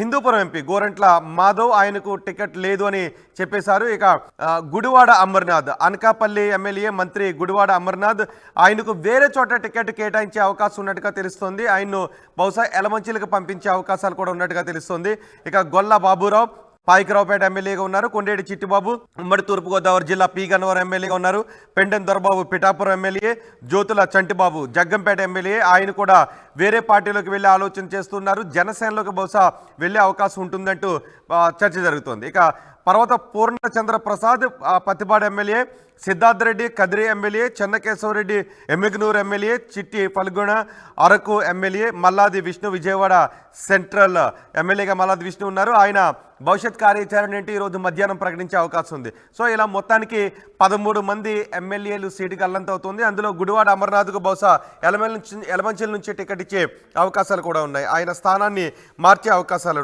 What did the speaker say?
Hindupuram MP Gorantla Madhav ఆయనకు ticket లేదు అని చెప్పేశారు. ఇక గుడివాడ అమర్నాథ్ అనకాపల్లి ఎమ్మెల్యే మంత్రి గుడివాడ అమర్నాథ్ ఆయనకు వేరే చోట టికెట్ కేటాయించే అవకాశం ఉన్నట్టుగా తెలుస్తోంది. ఆయన్ను బహుశా ఎలమంచిలకు పంపించే అవకాశాలు కూడా ఉన్నట్టుగా తెలుస్తోంది. ఇక గొల్ల బాబురావు పాయికరావుపేట ఎమ్మెల్యేగా ఉన్నారు. కొండేటి చిట్టిబాబు ఉమ్మడి తూర్పుగోదావరి జిల్లా పి గన్నవరం ఎమ్మెల్యేగా ఉన్నారు. Pendem Dorababu Pithapuram MLA, Jyothula Chantibabu Jaggampeta MLA. ఆయన కూడా వేరే పార్టీలోకి వెళ్ళే ఆలోచన చేస్తున్నారు. జనసేనలోకి బహుశా వెళ్ళే అవకాశం ఉంటుందంటూ చర్చ జరుగుతోంది. ఇక Parvatha Purnachandra Prasad Prathipadu MLA, Siddharth Reddy Kadiri MLA, Chennakesava Reddy Yemmiganur MLA, Chitti Phalguna Araku MLA, Malladi Vishnu Vijayawada central ఎమ్మెల్యేగా మల్లాది విష్ణు ఉన్నారు. ఆయన భవిష్యత్ కార్యాచరణ ఏంటి ఈరోజు మధ్యాహ్నం ప్రకటించే అవకాశం ఉంది. సో ఇలా మొత్తానికి 13 మంది ఎమ్మెల్యేలు సీటుకి అల్లంతవుతుంది. అందులో గుడివాడ అమర్నాథ్కు బహుశా ఎలమంచిల నుంచి టికెట్ ఇచ్చే అవకాశాలు కూడా ఉన్నాయి. ఆయన స్థానాన్ని మార్చే అవకాశాలు